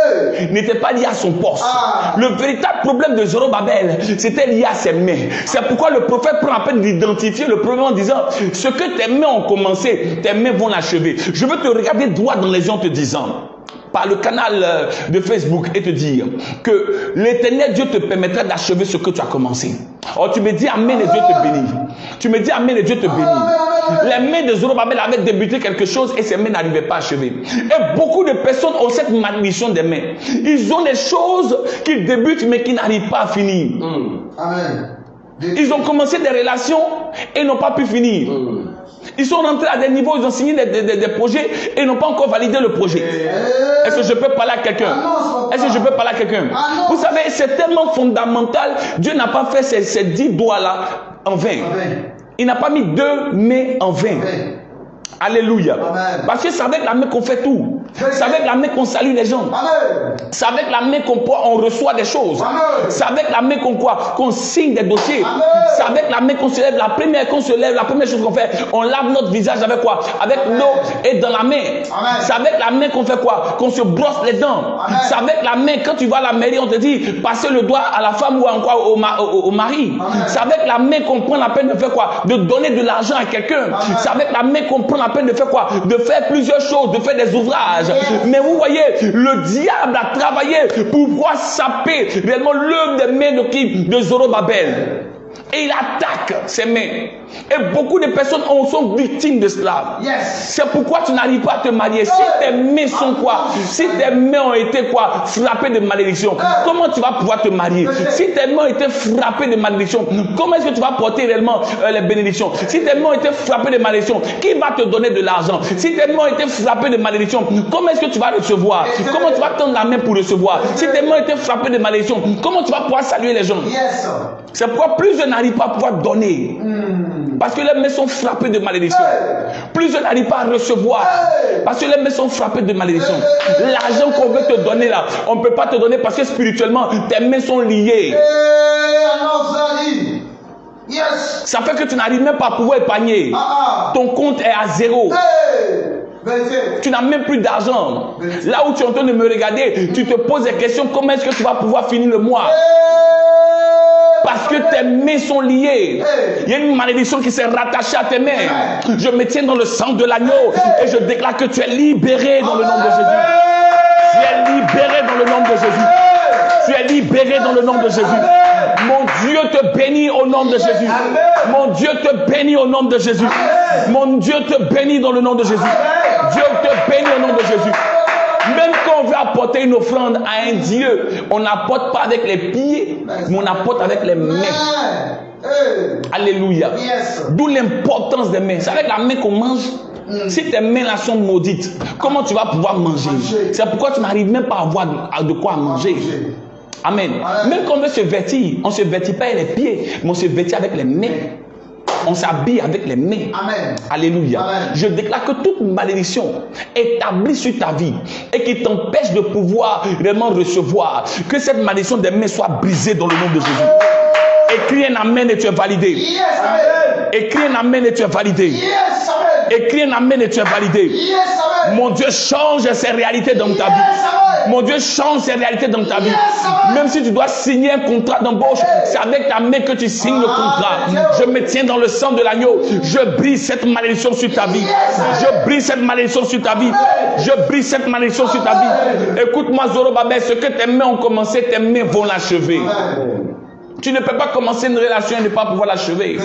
n'était pas lié à son poste. Le véritable problème de Zorobabel, c'était lié à ses mains. C'est pourquoi le prophète prend la peine d'identifier le problème en disant, ce que tes mains ont commencé, tes mains vont l'achever. Je veux te regarder droit dans les yeux en te disant, par le canal de Facebook, et te dire que l'Éternel Dieu te permettra d'achever ce que tu as commencé. Or tu me dis amen et Dieu te bénit. Tu me dis amen et Dieu te bénit. Les mains de Zorobabel avaient débuté quelque chose et ses mains n'arrivaient pas à achever. Et beaucoup de personnes ont cette malmission des mains. Ils ont des choses qu'ils débutent mais qui n'arrivent pas à finir. Amen. Ils ont commencé des relations et n'ont pas pu finir. Ils sont rentrés à des niveaux, ils ont signé des projets et n'ont pas encore validé le projet. Est-ce que je peux parler à quelqu'un? Est-ce que je peux parler à quelqu'un? Vous savez, c'est tellement fondamental. Dieu n'a pas fait ces 10 doigts-là en vain. Il n'a pas mis 2 mains en vain. Alléluia. Amen. Parce que c'est avec la main qu'on fait tout. C'est avec la main qu'on salue les gens. C'est avec la main qu'on reçoit des choses. C'est avec la main qu'on signe des dossiers. C'est avec la main qu'on se lève. La première chose qu'on fait, on lave notre visage avec quoi? Avec l'eau et dans la main. C'est avec la main qu'on fait quoi? Qu'on se brosse les dents. C'est avec la main, quand tu vas à la mairie, on te dit, passez le doigt à la femme ou encore au mari. C'est avec la main qu'on prend la peine de faire quoi? De donner de l'argent à quelqu'un. C'est avec la main qu'on prend la peine de faire quoi? De faire plusieurs choses, de faire des ouvrages. Mais vous voyez, le diable a travaillé pour pouvoir saper réellement l'œuvre des mains de Zorobabel. Et il attaque ses mains. Et beaucoup de personnes sont victimes de cela. C'est pourquoi tu n'arrives pas à te marier. Si tes mains sont quoi? Si tes mains ont été quoi? Frappées de malédiction. Comment tu vas pouvoir te marier? Si tes mains ont été frappées de malédiction, comment est-ce que tu vas porter réellement les bénédictions? Si tes mains ont été frappées de malédiction, qui va te donner de l'argent? Si tes mains ont été frappées de malédiction, comment est-ce que tu vas recevoir? Comment tu vas tendre la main pour recevoir? Si tes mains ont été frappées de malédiction, comment tu vas pouvoir saluer les gens? C'est pourquoi plusieurs n'arrivent pas à pouvoir donner. Parce que les mains sont frappées de malédiction. Plusieurs n'arrivent pas à recevoir. Parce que les mains sont frappées de malédiction. L'argent qu'on veut te donner là, on ne peut pas te donner parce que spirituellement, tes mains sont liées. Ça fait que tu n'arrives même pas à pouvoir épargner. Ton compte est à zéro. Tu n'as même plus d'argent. Là où tu es en train de me regarder, tu te poses des questions. Comment est-ce que tu vas pouvoir finir le mois? Parce que tes mains sont liées. Il y a une malédiction qui s'est rattachée à tes mains. Je me tiens dans le sang de l'agneau et je déclare que tu es libéré dans le nom de Jésus. Tu es libéré dans le nom de Jésus. Tu es libéré dans le nom de Jésus. Mon Dieu te bénit au nom de Jésus. Mon Dieu te bénit au nom de Jésus. Mon Dieu te bénit dans le nom de Jésus. Dieu te bénit au nom de Jésus. Même quand on veut apporter une offrande à un Dieu, on n'apporte pas avec les pieds, mais on apporte avec les mains. Alléluia. D'où l'importance des mains. C'est avec la main qu'on mange. Si tes mains là sont maudites, comment tu vas pouvoir manger? C'est pourquoi tu n'arrives même pas à avoir de quoi manger. Amen. Même quand on veut se vêtir, on ne se vêtit pas avec les pieds, mais on se vêtit avec les mains. On s'habille avec les mains. Amen. Alléluia. Amen. Je déclare que toute malédiction établie sur ta vie et qui t'empêche de pouvoir vraiment recevoir, que cette malédiction des mains soit brisée dans le nom de Jésus. Écris un amen et tu es validé. Yes, amen. Écris un amen et tu es validé. Yes, amen. Écris un amen et tu es validé. Yes, amen. Mon Dieu change ces réalités dans ta vie. Mon Dieu change ces réalités dans ta vie. Même si tu dois signer un contrat d'embauche, c'est avec ta main que tu signes le contrat. Je me tiens dans le sang de l'agneau. Je brise cette malédiction sur ta vie. Je brise cette malédiction sur ta vie. Je brise cette malédiction sur ta vie. Écoute-moi, Zorobabel, ce que tes mains ont commencé, tes mains vont l'achever. Tu ne peux pas commencer une relation et ne pas pouvoir l'achever.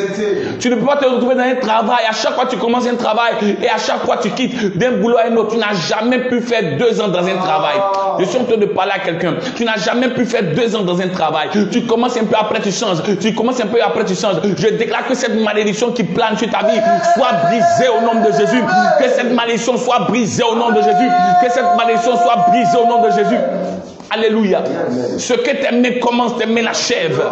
Tu ne peux pas te retrouver dans un travail. À chaque fois tu commences un travail et à chaque fois tu quittes d'un boulot à un autre. Tu n'as jamais pu faire 2 ans dans un travail. Je suis en train de parler à quelqu'un. Tu n'as jamais pu faire 2 ans dans un travail. Tu commences un peu après tu changes. Tu commences un peu après tu changes. Je déclare que cette malédiction qui plane sur ta vie soit brisée au nom de Jésus. Que cette malédiction soit brisée au nom de Jésus. Que cette malédiction soit brisée au nom de Jésus. Alléluia. Amen. Ce que tes mains commencent, tes mains l'achèvent.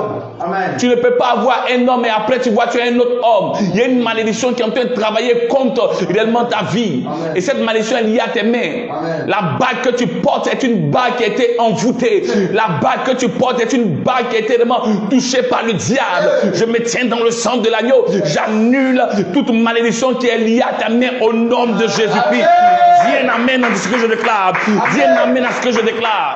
Tu ne peux pas avoir un homme et après tu vois tu es un autre homme. Il y a une malédiction qui est en train de travailler contre réellement ta vie. Amen. Et cette malédiction est liée à tes mains. Amen. La bague que tu portes est une bague qui a été envoûtée. La bague que tu portes est une bague qui a été vraiment touchée par le diable. Je me tiens dans le sang de l'agneau. J'annule toute malédiction qui est liée à ta main au nom de Jésus-Christ. Dis un amen à ce que je déclare. Dis un amen à ce que je déclare.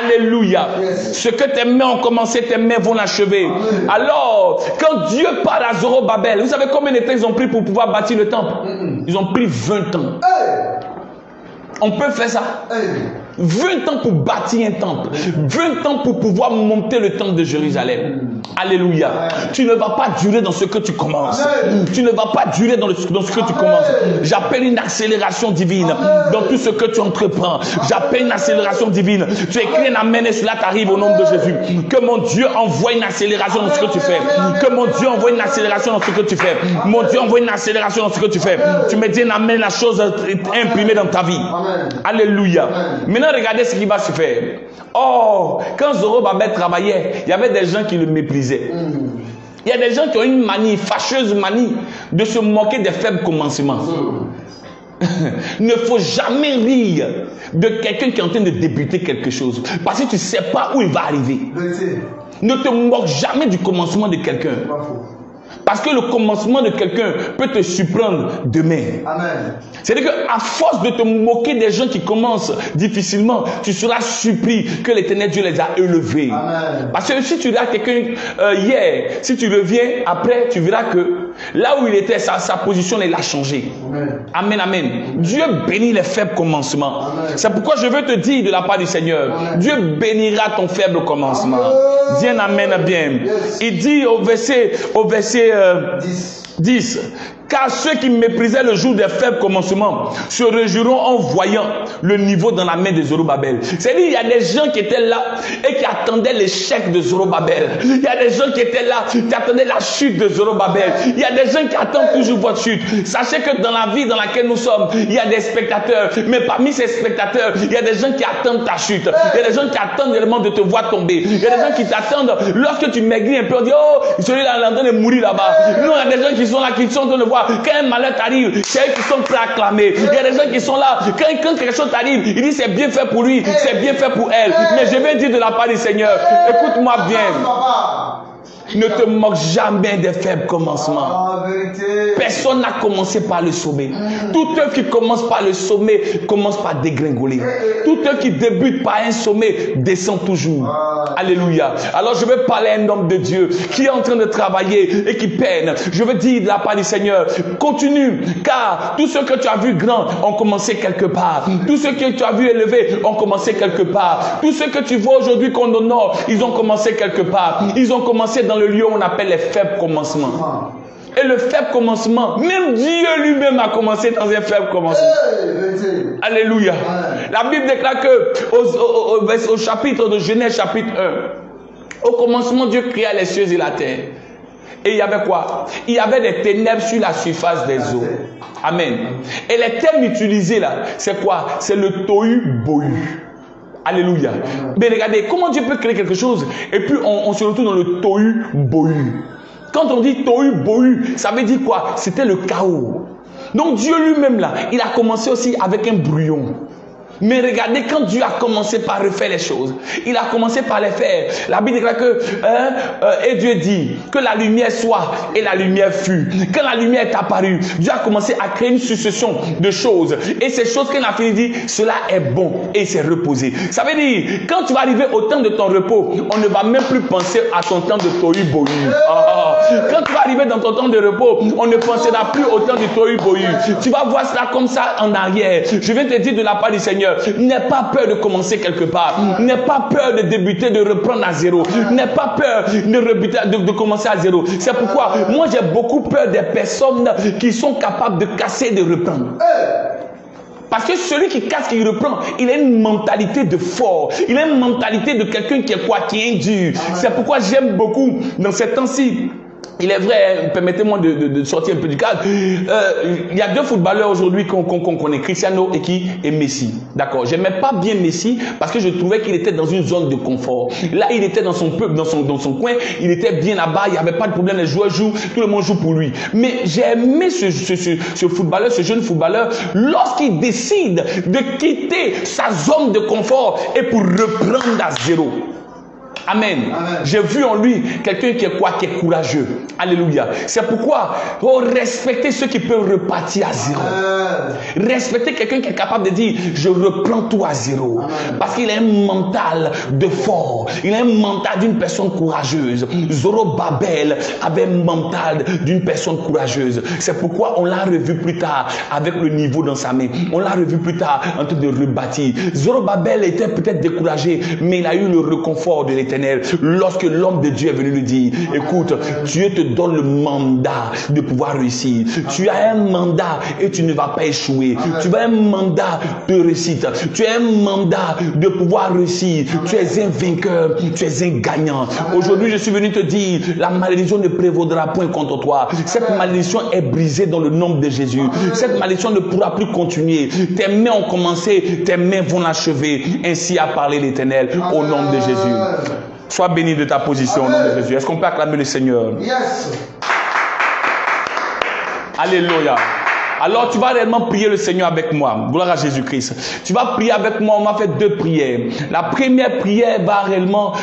Alléluia. Ce que tes mains ont commencé, tes mains vont l'achever. Alors, quand Dieu parle à Zorobabel, vous savez combien de temps ils ont pris pour pouvoir bâtir le temple? Ils ont pris 20 ans. On peut faire ça. 20 ans pour bâtir un temple. 20 ans pour pouvoir monter le temple de Jérusalem. Alléluia. Tu ne vas pas durer dans ce que tu commences. Tu ne vas pas durer dans ce que tu commences. J'appelle une accélération divine dans tout ce que tu entreprends. J'appelle une accélération divine. Tu écris un amen et cela t'arrive au nom de Jésus. Que mon Dieu envoie une accélération dans ce que tu fais. Que mon Dieu envoie une accélération dans ce que tu fais. Mon Dieu envoie une accélération dans ce que tu fais. Tu me dis un amen, la chose est imprimée dans ta vie. Alléluia. Maintenant, regardez ce qui va se faire. Oh, quand Zorobabel travaillait, il y avait des gens qui le méprisaient. Il y a des gens qui ont une manie, fâcheuse manie, de se moquer des faibles commencements. Ne faut jamais rire de quelqu'un qui est en train de débuter quelque chose. Parce que tu ne sais pas où il va arriver. Ne te moque jamais du commencement de quelqu'un. Parce que le commencement de quelqu'un peut te surprendre demain. C'est-à-dire qu'à force de te moquer des gens qui commencent difficilement, tu seras surpris que l'Éternel Dieu les a élevés. Amen. Parce que si tu regardes quelqu'un hier, si tu reviens après, tu verras que là où il était, sa position, il a changé. Amen. Amen, amen. Dieu bénit les faibles commencements. C'est pourquoi je veux te dire de la part du Seigneur, amen. Dieu bénira ton faible commencement. Dis un amen bien. Yes. Il dit au verset 10. Car ceux qui méprisaient le jour des faibles commencements se réjouiront en voyant le niveau dans la main de Zorobabel. C'est-à-dire, il y a des gens qui étaient là et qui attendaient l'échec de Zorobabel. Il y a des gens qui étaient là, qui attendaient la chute de Zorobabel. Il y a des gens qui attendent toujours votre chute. Sachez que dans la vie dans laquelle nous sommes, il y a des spectateurs. Mais parmi ces spectateurs, il y a des gens qui attendent ta chute. Il y a des gens qui attendent réellement de te voir tomber. Il y a des gens qui t'attendent. Lorsque tu maigris un peu, on dit, oh, celui-là est en train de mourir là-bas. Non, il y a des gens qui sont là, qui sont en train de voir. Quand un malheur t'arrive, c'est eux qui sont prêts à acclamer. Il y a des gens qui sont là, quand quelque chose t'arrive, ils disent c'est bien fait pour lui, c'est bien fait pour elle. Mais je vais dire de la part du Seigneur, écoute-moi bien. Ne te moque jamais des faibles commencements. Personne n'a commencé par le sommet. Tout eux qui commencent par le sommet commencent par dégringoler. Tout eux qui débutent par un sommet descendent toujours. Alléluia. Alors je veux parler à un homme de Dieu qui est en train de travailler et qui peine. Je veux dire de la part du Seigneur, continue, car tous ceux que tu as vus grands ont commencé quelque part. Tous ceux que tu as vus élevés ont commencé quelque part. Tous ceux que tu vois aujourd'hui qu'on honore, ils ont commencé quelque part. Ils ont commencé dans le lieu où on appelle les faibles commencements. Et le faible commencement, même Dieu lui-même a commencé dans un faible commencement. Alléluia. La Bible déclare que au chapitre de Genèse, chapitre 1, au commencement, Dieu créa les cieux et la terre. Et il y avait quoi? Il y avait des ténèbres sur la surface des eaux. Amen. Et les termes utilisés là, c'est quoi? C'est le tohu-bohu. Alléluia. Mais regardez, comment Dieu peut créer quelque chose et puis on se retrouve dans le tohu-bohu. Quand on dit tohu-bohu, ça veut dire quoi? C'était le chaos. Donc Dieu lui-même là, il a commencé aussi avec un brouillon. Mais regardez, quand Dieu a commencé par refaire les choses, il a commencé par les faire. La Bible déclare que et Dieu dit que la lumière soit et la lumière fut. Quand la lumière est apparue, Dieu a commencé à créer une succession de choses. Et ces choses qu'il a fait, il dit, cela est bon et il s'est reposé. Ça veut dire, quand tu vas arriver au temps de ton repos, on ne va même plus penser à ton temps de tohu-bohu. Quand tu vas arriver dans ton temps de repos, on ne pensera plus au temps de tohu-bohu. Tu vas voir cela comme ça en arrière. Je vais te dire de la part du Seigneur, n'aie pas peur de commencer quelque part. N'aie pas peur de débuter, de reprendre à zéro. N'aie pas peur de commencer à zéro. C'est pourquoi moi j'ai beaucoup peur des personnes qui sont capables de casser et de reprendre. Parce que celui qui casse, qui reprend, il a une mentalité de fort. Il a une mentalité de quelqu'un qui est quoi? Qui est dur. C'est pourquoi j'aime beaucoup dans ces temps-ci. Il est vrai, permettez-moi de sortir un peu du cadre. Il y a deux footballeurs aujourd'hui qu'on connaît, Cristiano et Messi. D'accord. J'aimais pas bien Messi parce que je trouvais qu'il était dans une zone de confort. Là, il était dans son peuple, dans son coin. Il était bien là-bas. Il n'y avait pas de problème. Les joueurs jouent. Tout le monde joue pour lui. Mais j'ai aimé ce footballeur, ce jeune footballeur, lorsqu'il décide de quitter sa zone de confort et pour reprendre à zéro. Amen. J'ai vu en lui quelqu'un qui est quoi? Qui est courageux. Alléluia. C'est pourquoi respecter ceux qui peuvent repartir à zéro. Respecter quelqu'un qui est capable de dire je reprends tout à zéro. Parce qu'il a un mental de fort. Il a un mental d'une personne courageuse. Zorobabel avait un mental d'une personne courageuse. C'est pourquoi on l'a revu plus tard avec le niveau dans sa main. On l'a revu plus tard en train de rebâtir. Zorobabel était peut-être découragé, mais il a eu le réconfort de l'Éternel. Lorsque l'homme de Dieu est venu lui dire, écoute, Dieu te donne le mandat de pouvoir réussir. Tu as un mandat et tu ne vas pas échouer. Tu as un mandat de réussite. Tu as un mandat de pouvoir réussir. Tu es un vainqueur. Tu es un gagnant. Aujourd'hui, je suis venu te dire, la malédiction ne prévaudra point contre toi. Cette malédiction est brisée dans le nom de Jésus. Cette malédiction ne pourra plus continuer. Tes mains ont commencé, tes mains vont l'achever. Ainsi a parlé l'Éternel au nom de Jésus. Sois béni de ta position au nom de Jésus. Est-ce qu'on peut acclamer le Seigneur? Yes. Alléluia. Alors tu vas réellement prier le Seigneur avec moi. Gloire à Jésus-Christ. Tu vas prier avec moi. On va faire deux prières. La première prière va réellement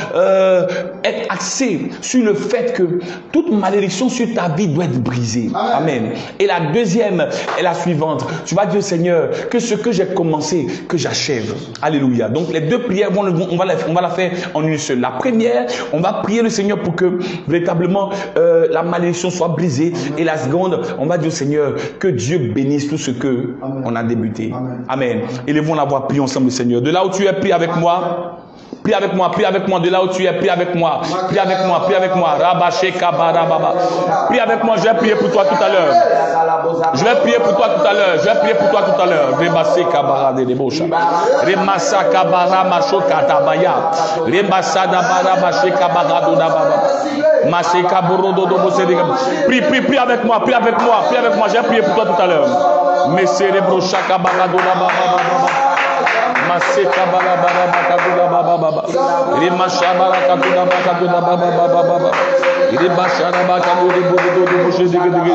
être axée sur le fait que toute malédiction sur ta vie doit être brisée. Amen. Et la deuxième est la suivante. Tu vas dire Seigneur, que ce que j'ai commencé, que j'achève. Alléluia. Donc les deux prières, on va la faire en une seule. La première, on va prier le Seigneur pour que véritablement la malédiction soit brisée. Et la seconde, on va dire Seigneur, que Dieu bénisse tout ce que on a débuté. Amen. Élevons la voix, prions ensemble le Seigneur. De là où tu es, prie avec moi. Prie avec moi, prie avec moi. De là où tu es, prie avec moi. Prie avec moi, prie avec moi. Rabaché kabarababa. Prie avec moi, je vais prier pour toi tout à l'heure. Je vais prier pour toi tout à l'heure. Je vais prier pour toi tout à l'heure. Rebassé kabara de debosha. Remassa kabara macho katabaya. Remassa dabara maché kabara do dababa. Maché kaboro do dobose de. Prie avec moi, prie avec moi, prie avec moi. Je vais prier pour toi tout à l'heure. Mesere brocha kabara do dababa. Maseka bara bara bakaduda baba baba. Rimasha bara kaduda bakaduda baba baba baba. Ribasha bakadu budu do bushe dige dige.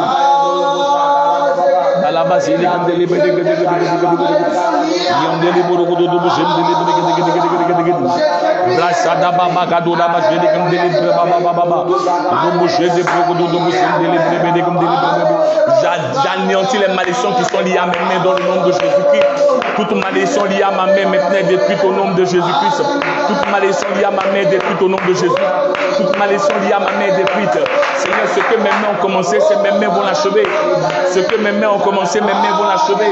Alabasi dige dige dige dige dige. J'anéantis les malédictions qui sont liées à mes mains dans le nom de Jésus-Christ. Toute malédiction liée à ma main maintenant est détruite au nom de Jésus-Christ. Toute malédiction liée à ma main est détruite au nom de Jésus. Toute malédiction liée à ma main est détruite. Seigneur, ce que mes mains ont commencé, c'est mes mains vont l'achever. Ce que mes mains ont commencé, mes mains vont l'achever.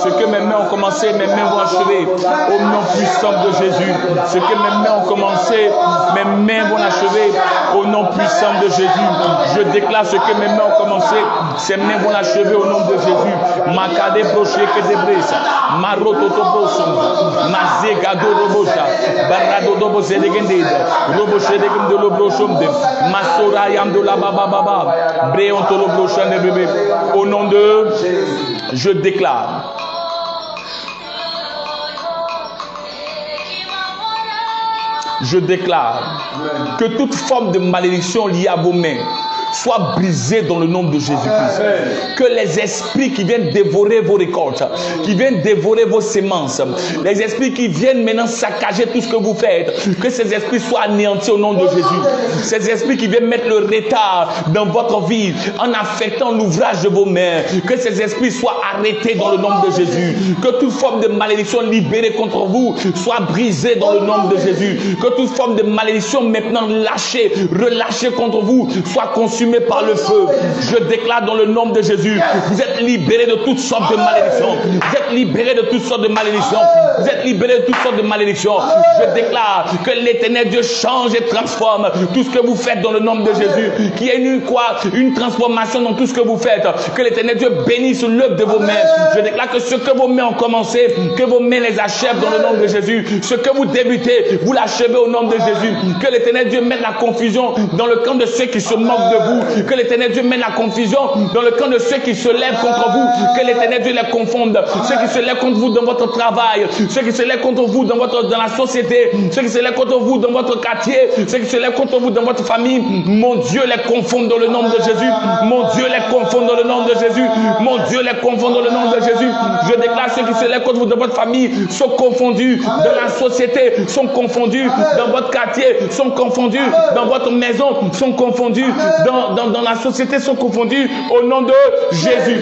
Ce que mes mains ont commencé, mes mains vont achever. Au nom puissant de Jésus. Ce que mes mains ont commencé, mes mains vont l'achever. Au nom puissant de Jésus. Je déclare ce que mes mains ont commencé, ces mains vont l'achever au nom de Jésus. Makade broché que des brises. Maroto tobosom. Mazega do robosha. Barado dobo zedegended. Roboshe de l'obrochom de. Masora yam de la baba baba. Breonto l'obrochon de bébé. Au nom de, je déclare. Je déclare que toute forme de malédiction liée à vos mains soit brisée dans le nom de Jésus-Christ. Que les esprits qui viennent dévorer vos récoltes, qui viennent dévorer vos semences, les esprits qui viennent maintenant saccager tout ce que vous faites, que ces esprits soient anéantis au nom de Jésus. Ces esprits qui viennent mettre le retard dans votre vie en affectant l'ouvrage de vos mains, que ces esprits soient arrêtés dans le nom de Jésus. Que toute forme de malédiction libérée contre vous soit brisée dans le nom de Jésus. Que toute forme de malédiction maintenant lâchée, relâchée contre vous soit consumée par le feu. Je déclare dans le nom de Jésus, vous êtes libérés de toutes sortes de malédictions. Vous êtes libérés de toutes sortes de malédictions. Vous êtes libérés de toutes sortes de malédictions. Je déclare que l'Éternel Dieu change et transforme tout ce que vous faites dans le nom de Jésus. Qu'il y ait une transformation dans tout ce que vous faites. Que l'Éternel Dieu bénisse l'œuvre de vos mains. Je déclare que ce que vos mains ont commencé, que vos mains les achèvent dans le nom de Jésus. Ce que vous débutez, vous l'achevez au nom de Jésus. Que l'Éternel Dieu mette la confusion dans le camp de ceux qui se moquent de vous. Que l'Éternel Dieu mette la confusion dans le camp de ceux qui se lèvent contre vous. Que l'Éternel Dieu les confonde. Ceux qui se lèvent contre vous dans votre travail, ceux qui se lèvent contre vous dans la société, ceux qui se lèvent contre vous dans votre quartier, ceux qui se lèvent contre vous dans votre famille, mon Dieu les confonde dans le nom de Jésus. Mon Dieu les confonde dans le nom de Jésus. Mon Dieu les confonde dans le nom de Jésus. Je déclare ceux qui se lèvent contre vous dans votre famille sont confondus dans la société, sont confondus dans votre quartier, sont confondus dans votre maison, sont confondus dans la société, sont confondus au nom de Jésus.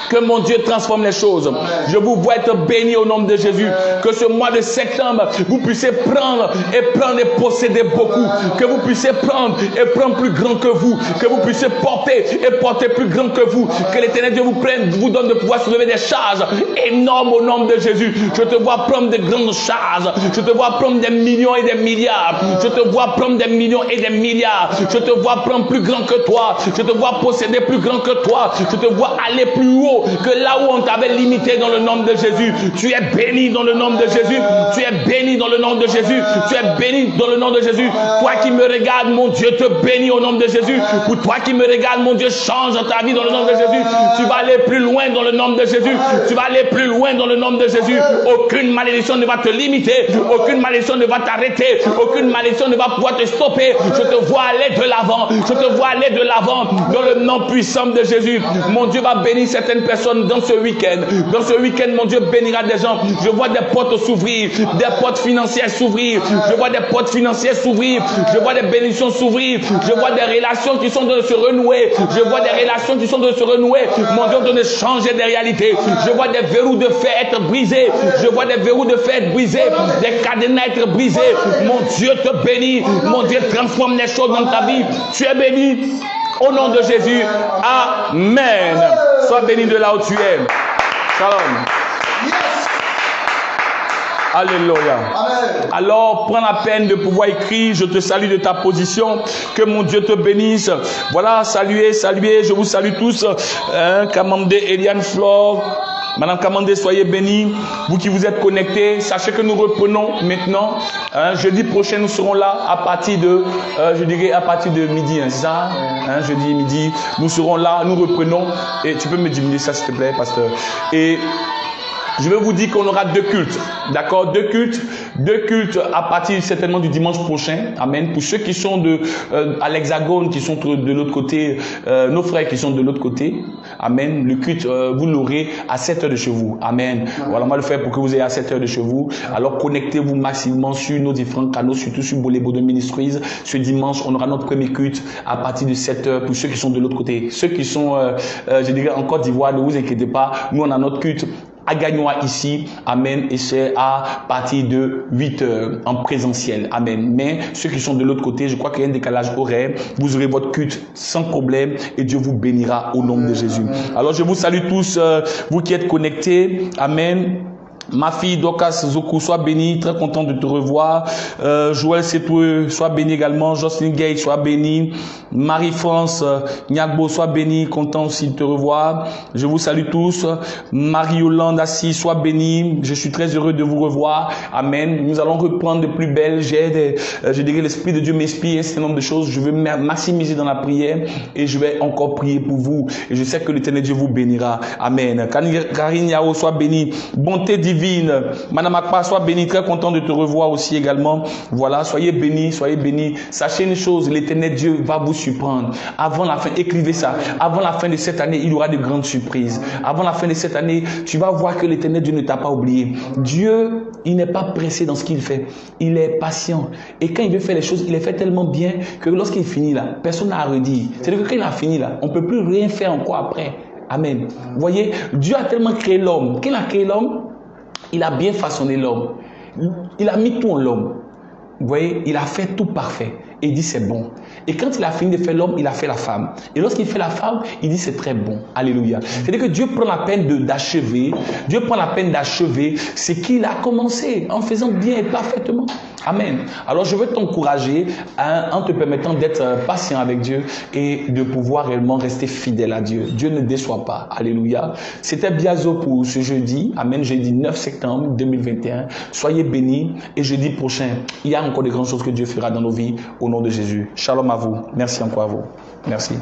Que mon Dieu transforme les choses. Je vous vois être béni au nom de Jésus. Que ce mois de septembre, vous puissiez prendre et posséder beaucoup. Que vous puissiez prendre et prendre plus grand que vous. Que vous puissiez porter et porter plus grand que vous. Que l'Éternel Dieu vous donne de pouvoir soulever des charges énormes au nom de Jésus. Je te vois prendre de grandes charges. Je te vois prendre des millions et des milliards. Je te vois prendre des millions et des milliards. Je te vois prendre plus grand que toi. Je te vois posséder plus grand que toi. Je te vois aller plus haut que là où on t'avait limité dans le nom de Jésus. Tu es béni dans le nom de Jésus. Tu es béni dans le nom de Jésus. Tu es béni dans le nom de Jésus. Toi qui me regardes, mon Dieu te bénit au nom de Jésus. Pour toi qui me regardes, mon Dieu change ta vie dans le nom de Jésus. Tu vas aller plus loin dans le nom de Jésus. Tu vas aller plus loin dans le nom de Jésus. Aucune malédiction ne va te limiter. Aucune malédiction ne va t'arrêter. Aucune malédiction ne va pouvoir te stopper. Je te vois aller de l'avant. Je te vois aller de l'avant dans le nom puissant de Jésus. Mon Dieu va bénir certaines personnes dans ce week-end. Dans ce week-end, mon Dieu bénira des gens. Je vois des portes s'ouvrir, des portes financières s'ouvrir. Je vois des portes financières s'ouvrir. Je vois des bénédictions s'ouvrir. Je vois des relations qui sont de se renouer. Je vois des relations qui sont de se renouer. Mon Dieu, de changer des réalités. Je vois des verrous de fer être brisés. Je vois des verrous de fer être brisés. Des cadenas être brisés. Mon Dieu te bénit. Mon Dieu transforme les choses dans ta vie. Tu es béni. Au nom de Jésus. Amen. Sois béni de là où tu es. Shalom. Alléluia. Amen. Alors, prends la peine de pouvoir écrire. Je te salue de ta position. Que mon Dieu te bénisse. Voilà, saluez. Je vous salue tous. Kamandé, Eliane, Flore. Madame Kamandé, soyez bénis. Vous qui vous êtes connectés, sachez que nous reprenons maintenant. Jeudi prochain, nous serons là à partir de, je dirais à partir de midi, c'est ça? Jeudi midi, nous serons là, nous reprenons. Et tu peux me diminuer ça, s'il te plaît, pasteur. Et je vais vous dire qu'on aura 2 cultes. D'accord? 2 cultes à partir certainement du dimanche prochain. Amen. Pour ceux qui sont à l'Hexagone, qui sont de l'autre côté, nos frères qui sont de l'autre côté. Amen. Le culte, vous l'aurez à 7 heures de chez vous. Amen. Voilà, moi le faire pour que vous ayez à 7 heures de chez vous. Alors connectez-vous massivement sur nos différents canaux, surtout sur Bolebodo Ministries. Ce dimanche, on aura notre premier culte à partir de 7 heures pour ceux qui sont de l'autre côté. Ceux qui sont, je dirais, en Côte d'Ivoire, ne vous inquiétez pas. Nous, on a notre culte à Gagnois ici, amen, et c'est à partir de 8 heures en présentiel, amen. Mais ceux qui sont de l'autre côté, je crois qu'il y a un décalage horaire, vous aurez votre culte sans problème et Dieu vous bénira au nom de Jésus. Alors je vous salue tous, vous qui êtes connectés, amen. Ma fille Dokas Zoku, sois bénie, très content de te revoir. Joël Setoué, sois béni également. Jocelyn Gate, sois béni. Marie-France Nyagbo, sois béni, content aussi de te revoir. Je vous salue tous. Marie-Yolande Assis, sois béni. Je suis très heureux de vous revoir. Amen. Nous allons reprendre de plus belle. Je dirais, l'Esprit de Dieu m'inspire un certain nombre de choses. Je vais maximiser dans la prière et je vais encore prier pour vous. Et je sais que l'Éternel Dieu vous bénira. Amen. Karine Yao, sois béni. Bonté divine. Madame Akpa, sois bénie, très content de te revoir aussi également. Voilà, soyez bénis, soyez bénis. Sachez une chose, l'Éternel Dieu va vous surprendre. Avant la fin, écrivez ça. Avant la fin de cette année, il y aura de grandes surprises. Avant la fin de cette année, tu vas voir que l'Éternel Dieu ne t'a pas oublié. Dieu, il n'est pas pressé dans ce qu'il fait. Il est patient. Et quand il veut faire les choses, il les fait tellement bien que lorsqu'il finit là, personne n'a à redire. C'est-à-dire que quand il a fini là, on ne peut plus rien faire encore après. Amen. Vous voyez, Dieu a tellement créé l'homme. Quand il a créé l'homme, il a bien façonné l'homme. Il a mis tout en l'homme. Vous voyez, il a fait tout parfait. Et il dit c'est bon. Et quand il a fini de faire l'homme, il a fait la femme. Et lorsqu'il fait la femme, il dit c'est très bon. Alléluia. C'est-à-dire que Dieu prend la peine d'achever. Dieu prend la peine d'achever ce qu'il a commencé en faisant bien et parfaitement. Amen. Alors je veux t'encourager en te permettant d'être patient avec Dieu et de pouvoir réellement rester fidèle à Dieu. Dieu ne déçoit pas. Alléluia. C'était Biazo pour ce jeudi. Amen. Jeudi 9 septembre 2021. Soyez bénis. Et jeudi prochain, il y a encore de grandes choses que Dieu fera dans nos vies au nom de Jésus. Shalom à vous. Merci encore à vous. Merci.